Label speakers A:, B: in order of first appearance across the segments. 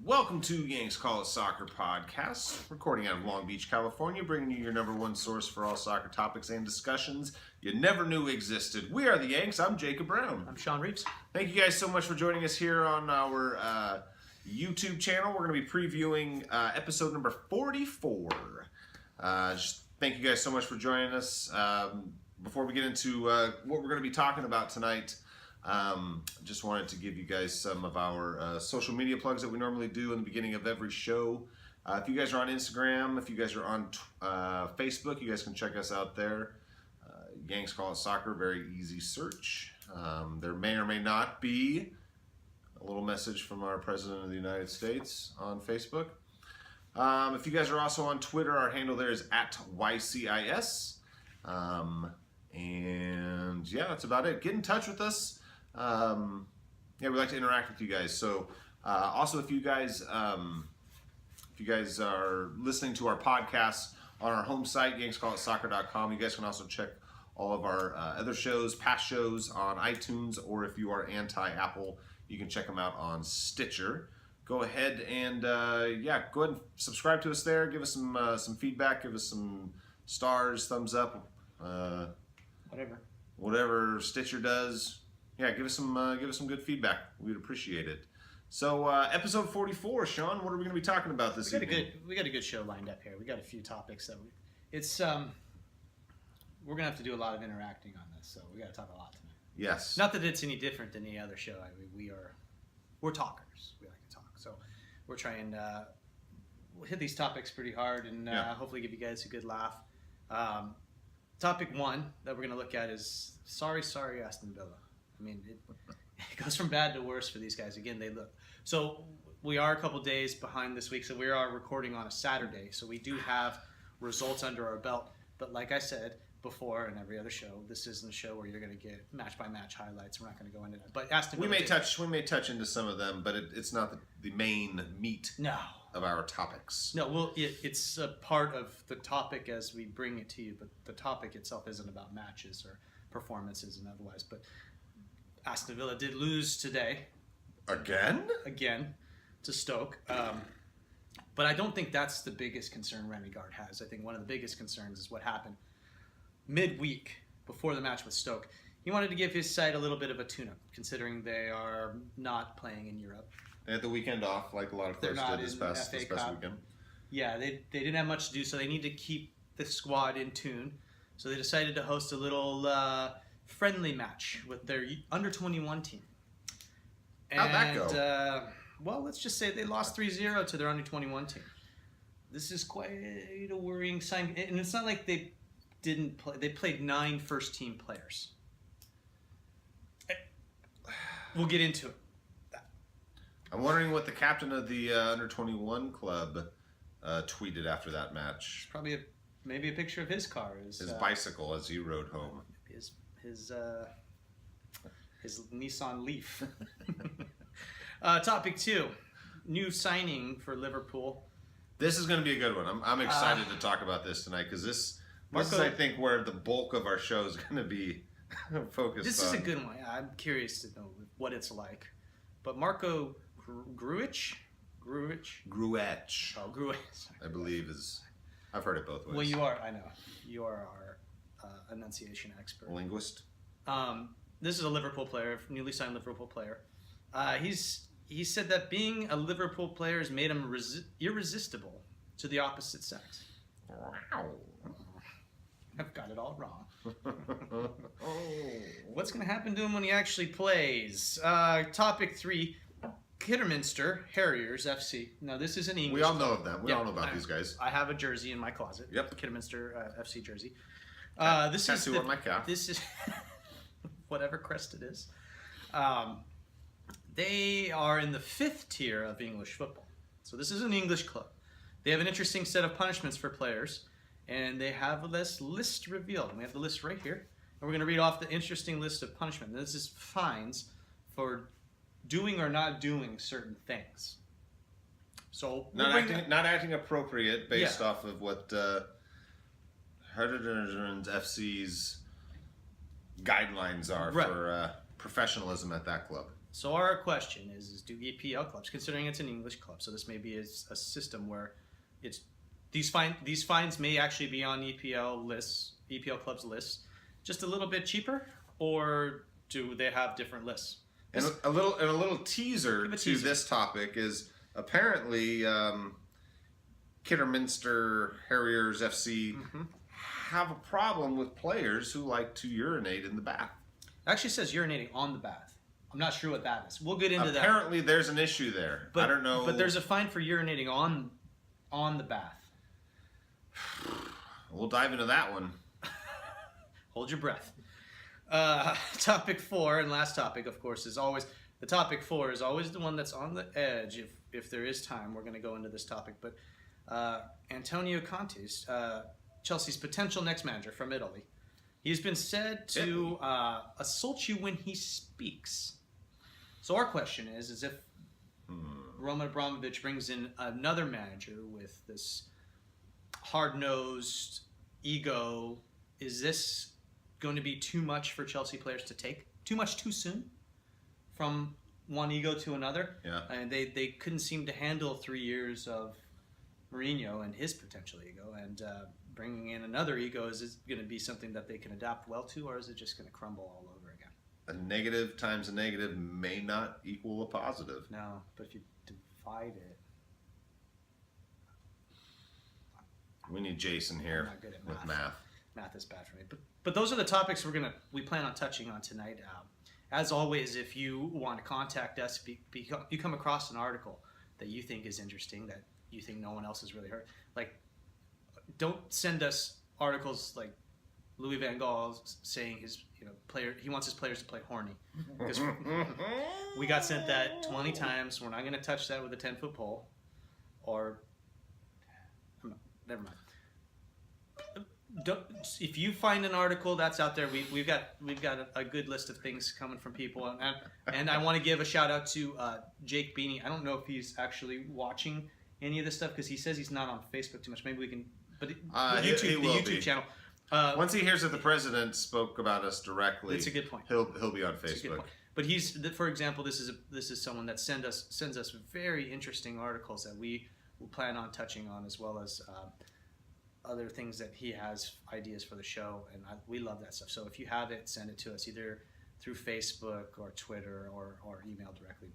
A: Welcome to Yanks Call It Soccer podcast, recording out of Long Beach, California, bringing you your number one source for all soccer topics and discussions you never knew existed. We are the Yanks. I'm Jacob Brown.
B: I'm Sean Reeves.
A: Thank you guys so much for joining us here on our YouTube channel. We're going to be previewing episode number 44. Just thank you guys so much for joining us. Before we get into what we're going to be talking about tonight, just wanted to give you guys some of our social media plugs that we normally do in the beginning of every show. If you guys are on Instagram, if you guys are on Facebook, you guys can check us out there. Yanks Call It Soccer, very easy search. There may or may not be a little message from our President of the United States on Facebook. If you guys are also on Twitter, our handle there is at YCIS. And yeah, that's about it. Get in touch with us. Yeah, we like to interact with you guys. So also if you guys are listening to our podcast on our home site, yankscallitsoccer.com, you guys can also check all of our other shows, past shows on iTunes, or if you are anti-Apple, you can check them out on Stitcher. Go ahead and yeah, go ahead and subscribe to us there. Give us some feedback. Give us some stars, thumbs up, whatever Stitcher does. Yeah, give us some good feedback. We'd appreciate it. So episode 44, Sean, what are we going to be talking about this evening?
B: We got a good show lined up here. We got a few topics that we're going to have to do a lot of interacting on this, so we got to talk a lot tonight.
A: Yes.
B: Not that it's any different than any other show. I mean, we're talkers. We like to talk. So we're trying we'll hit these topics pretty hard and hopefully give you guys a good laugh. Topic one that we're going to look at is sorry Aston Villa. I mean, it goes from bad to worse for these guys. Again, so we are a couple days behind this week, so we are recording on a Saturday, so we do have results under our belt. But like I said before in every other show, this isn't a show where you're going to get match by match highlights. We're not going to go into that. But Aston Villa
A: we may touch into some of them, but it's not the main meat of our topics.
B: No, well, it's a part of the topic as we bring it to you, but the topic itself isn't about matches or performances and otherwise. But Aston Villa did lose today. Again to Stoke. But I don't think that's the biggest concern Renegard has. I think one of the biggest concerns is what happened midweek before the match with Stoke. He wanted to give his side a little bit of a tune-up, considering they are not playing in Europe.
A: They had the weekend off, like a lot of players did this past weekend.
B: Yeah, they didn't have much to do, so they need to keep the squad in tune. So they decided to host a little friendly match with their under-21 team.
A: How'd that go?
B: Well, let's just say they lost 3-0 to their under-21 team. This is quite a worrying sign. And it's not like they didn't play. They played 9 first-team players. We'll get into it.
A: I'm wondering what the captain of the under-21 club tweeted after that match.
B: Probably maybe a picture of his car.
A: His bicycle as he rode home.
B: His Nissan Leaf. Topic 2, new signing for Liverpool.
A: This is going to be a good one. I'm excited to talk about this tonight because this is, I think, where the bulk of our show is going to be focused on.
B: This is a good one. I'm curious to know what it's like. But Marco Grujic?
A: Grujic.
B: Oh, Grujic.
A: I believe I've heard it both ways.
B: Well, you are. I know. You are our enunciation expert.
A: Linguist.
B: This is a Liverpool player, newly signed Liverpool player. He said that being a Liverpool player has made him irresistible to the opposite sex.
A: Wow.
B: I've got it all wrong. What's going to happen to him when he actually plays? Topic 3, Kidderminster Harriers FC. Now, this is an English.
A: We all know of them. We all know about these guys.
B: I have a jersey in my closet.
A: Yep.
B: The Kidderminster FC jersey.
A: This is on my calf.
B: This is whatever crest it is. They are in the 5th tier of English football. So this is an English club. They have an interesting set of punishments for players, and they have this list revealed. And we have the list right here. And we're going to read off the interesting list of punishment. This is fines for doing or not doing certain things. So
A: not acting appropriate based off of what Herderens FC's guidelines are for professionalism at that club.
B: So our question is do EPL clubs, considering it's an English club, so this may be a system where it's these fines may actually be on EPL clubs lists, just a little bit cheaper, or do they have different lists?
A: And a little teaser to this topic is apparently Kidderminster Harriers FC have a problem with players who like to urinate in the bath.
B: It actually says urinating on the bath. I'm not sure what that is. We'll get into that.
A: Apparently, there's an issue there.
B: But,
A: I don't know.
B: But there's a fine for urinating on the bath.
A: We'll dive into that one.
B: Hold your breath. Topic 4 and last topic, of course, is always the topic 4 is always the one that's on the edge. If there is time, we're going to go into this topic. But Antonio Conte's Chelsea's potential next manager from Italy. He's been said to assault you when he speaks. So our question is if Roman Abramovich brings in another manager with this hard-nosed ego, is this going to be too much for Chelsea players to take? Too much too soon? From one ego to another?
A: Yeah.
B: And they couldn't seem to handle 3 years of Mourinho and his potential ego, and bringing in another ego, is it going to be something that they can adapt well to, or is it just going to crumble all over again?
A: A negative times a negative may not equal a positive.
B: No, but if you divide it...
A: We need Jason here
B: not good at
A: with
B: math.
A: math.
B: Math is bad for me. But those are the topics we plan on touching on tonight. As always, if you want to contact us, you come across an article that you think is interesting, that you think no one else has really heard, like, don't send us articles like Louis van Gaal saying he wants his players to play horny, because we got sent that 20 times. We're not going to touch that with a 10-foot pole, or never mind. If you find an article that's out there, we've got a good list of things coming from people, and I want to give a shout out to Jake Beanie. I don't know if he's actually watching any of this stuff, because he says he's not on Facebook too much. Maybe we can, but the YouTube channel.
A: Once he hears that the president spoke about us directly,
B: it's a good point.
A: He'll be on Facebook.
B: But for example, this is someone that sends us very interesting articles that we will plan on touching on, as well as other things that he has ideas for the show, and we love that stuff. So if you have it, send it to us either through Facebook or Twitter or email directly.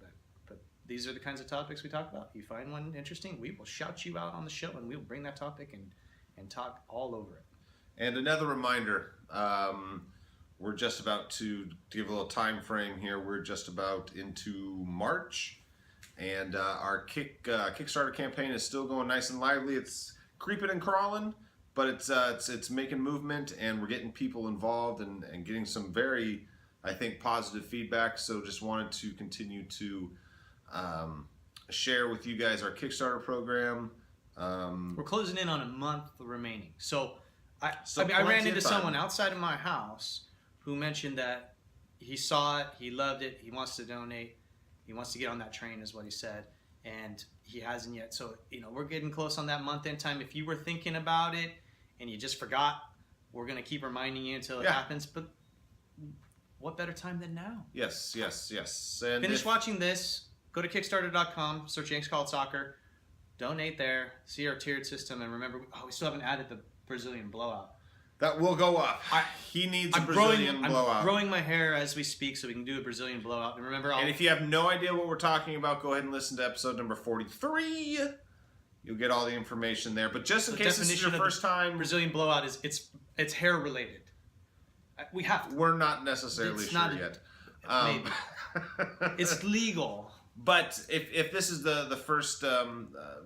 B: But these are the kinds of topics we talk about. You find one interesting, we will shout you out on the show, and we will bring that topic and talk all over it.
A: And another reminder, we're just about to give a little time frame here. We're just about into March, and our Kickstarter campaign is still going nice and lively. It's creeping and crawling, but it's making movement, and we're getting people involved and getting some very, I think, positive feedback. So just wanted to continue to share with you guys our Kickstarter program.
B: We're closing in on a month remaining. So I ran into someone outside of my house who mentioned that he saw it, he loved it, he wants to donate, he wants to get on that train, is what he said, and he hasn't yet. So we're getting close on that month-end time. If you were thinking about it and you just forgot, we're going to keep reminding you until it happens. But what better time than now?
A: Yes. And
B: finish watching this, go to Kickstarter.com, search Yanks Call It Soccer, donate there, see our tiered system, and remember, we still haven't added the Brazilian blowout.
A: That will go up. He needs a Brazilian blowout.
B: I'm growing my hair as we speak, so we can do a Brazilian blowout. And remember,
A: and if you have no idea what we're talking about, go ahead and listen to episode number 43. You'll get all the information there. But just in case this is your first time,
B: Brazilian blowout is it's hair related. We have to.
A: We're not necessarily sure yet.
B: Maybe it's legal.
A: But if this is the first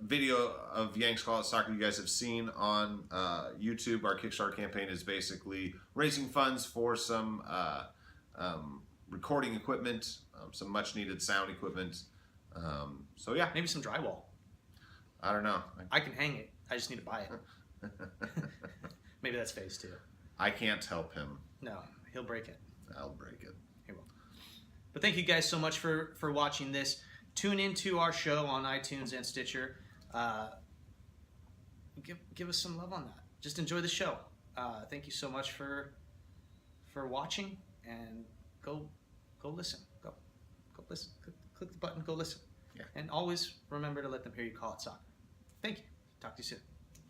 A: video of Yanks Call It Soccer you guys have seen on YouTube, our Kickstarter campaign is basically raising funds for some recording equipment, some much needed sound equipment. So yeah.
B: Maybe some drywall.
A: I don't know.
B: I can hang it. I just need to buy it. Maybe that's phase 2.
A: I can't help him.
B: No, he'll break it.
A: I'll break it.
B: He will. But thank you guys so much for watching this. Tune into our show on iTunes and Stitcher. Give us some love on that. Just enjoy the show. Thank you so much for watching, and go listen. Go listen. listen, click the button, go listen.
A: Yeah.
B: And always remember to let them hear you call it soccer. Thank you. Talk to you soon.